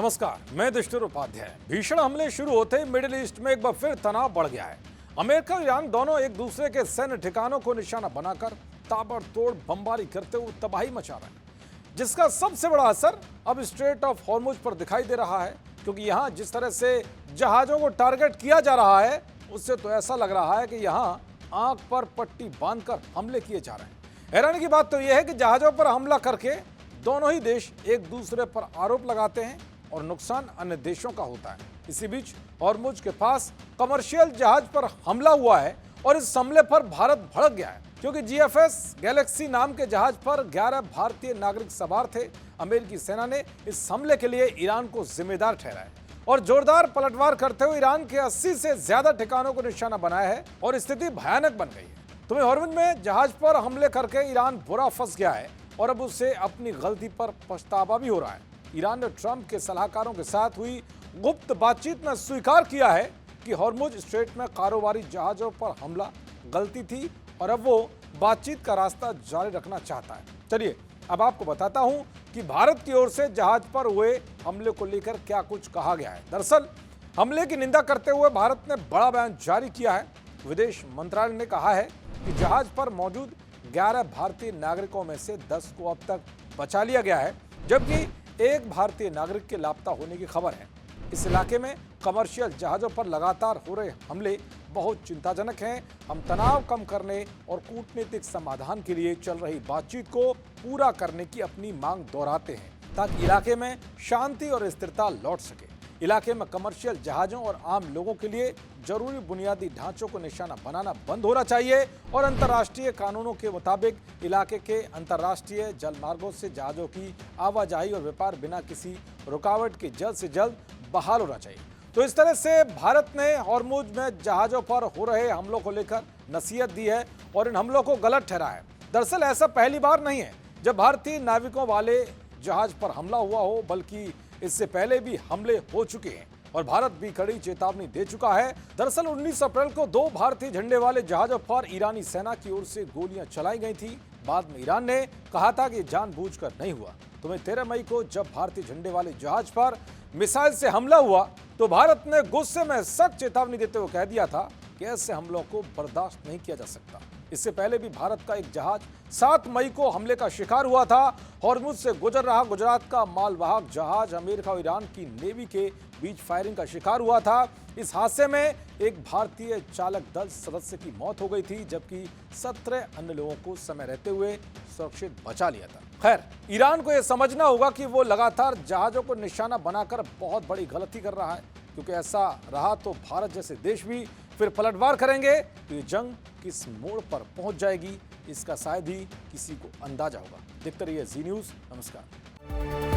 नमस्कार, मैं दुष्टुर उपाध्याय। भीषण हमले शुरू होते ही मिडिल ईस्ट में एक बार फिर तनाव बढ़ गया है। अमेरिका और ईरान दोनों एक दूसरे के सैन्य ठिकानों को निशाना बनाकर ताबड़तोड़ बमबारी करते हुए तबाही मचा रहे हैं, जिसका सबसे बड़ा असर अब स्ट्रेट ऑफ हॉर्मुज पर दिखाई दे रहा है। क्योंकि यहाँ जिस तरह से जहाजों को टारगेट किया जा रहा है, उससे तो ऐसा लग रहा है कि यहाँ आंख पर पट्टी बांधकर हमले किए जा रहे हैं। हैरानी की बात तो यह है कि जहाजों पर हमला करके दोनों ही देश एक दूसरे पर आरोप लगाते हैं और नुकसान अन्य देशों का होता है। इसी बीच हॉर्मुज के पास कमर्शियल जहाज पर हमला हुआ है और इस हमले पर भारत भड़क गया है, क्योंकि जीएफएस गैलेक्सी नाम के जहाज पर 11 भारतीय नागरिक सवार थे। अमेरिकी सेना ने इस हमले के लिए ईरान को जिम्मेदार ठहराया और जोरदार पलटवार करते हुए ईरान के 80 से ज्यादा ठिकानों को निशाना बनाया है और स्थिति भयानक बन गई है। तुम्हें हॉर्मुज में जहाज पर हमले करके ईरान बुरा फंस गया है और अब उसे अपनी गलती पर पछतावा भी हो रहा है। ईरान ने ट्रंप के सलाहकारों के साथ हुई गुप्त बातचीत में स्वीकार किया है कि हॉर्मुज स्ट्रेट में कारोबारी जहाजों पर हमला गलती थी और अब वो बातचीत का रास्ता जारी रखना चाहता है। चलिए अब आपको बताता हूं कि भारत की ओर से जहाज पर हुए हमले को लेकर क्या कुछ कहा गया है। दरअसल हमले की निंदा करते हुए भारत ने बड़ा बयान जारी किया है। विदेश मंत्रालय ने कहा है कि जहाज पर मौजूद 11 भारतीय नागरिकों में से 10 को अब तक बचा लिया गया है, जबकि एक भारतीय नागरिक के लापता होने की खबर है। इस इलाके में कमर्शियल जहाजों पर लगातार हो रहे हमले बहुत चिंताजनक हैं। हम तनाव कम करने और कूटनीतिक समाधान के लिए चल रही बातचीत को पूरा करने की अपनी मांग दोहराते हैं, ताकि इलाके में शांति और स्थिरता लौट सके। इलाके में कमर्शियल जहाजों और आम लोगों के लिए जरूरी बुनियादी ढांचों को निशाना बनाना बंद होना चाहिए और अंतर्राष्ट्रीय कानूनों के मुताबिक इलाके के अंतर्राष्ट्रीय जलमार्गों से जहाजों की आवाजाही और व्यापार बिना किसी रुकावट के जल्द से जल्द बहाल होना चाहिए। तो इस तरह से भारत ने हॉर्मुज में जहाजों पर हो रहे हमलों को लेकर नसीहत दी है और इन हमलों को गलत ठहराया है। दरअसल ऐसा पहली बार नहीं है जब भारतीय नाविकों वाले जहाज पर हमला हुआ हो, बल्कि इससे पहले भी हमले हो चुके हैं और भारत भी कड़ी चेतावनी दे चुका है। दरअसल 19 अप्रैल को 2 भारतीय झंडे वाले जहाजों पर ईरानी सेना की ओर से गोलियां चलाई गई थी। बाद में ईरान ने कहा था कि जानबूझकर नहीं हुआ। तुम्हें 13 मई को जब भारतीय झंडे वाले जहाज पर मिसाइल से हमला हुआ तो भारत ने गुस्से में सख्त चेतावनी देते हुए कह दिया था कि ऐसे हमलों को बर्दाश्त नहीं किया जा सकता। इससे पहले भी भारत का एक जहाज 7 मई को हमले का शिकार हुआ था। हॉर्मुज से गुजर रहा गुजरात का मालवाहक जहाज अमेरिका और ईरान की नेवी के बीच फायरिंग का शिकार हुआ था। इस हादसे में एक भारतीय चालक दल सदस्य की मौत हो गई थी, जबकि 17 अन्य लोगों को समय रहते हुए सुरक्षित बचा लिया था। खैर, ईरान को यह समझना होगा कि वो लगातार जहाजों को निशाना बनाकर बहुत बड़ी गलती कर रहा है, क्योंकि ऐसा रहा तो भारत जैसे देश भी फिर पलटवार करेंगे तो ये जंग किस मोड़ पर पहुंच जाएगी, इसका शायद ही किसी को अंदाजा होगा। देखते रहिए जी न्यूज़। नमस्कार।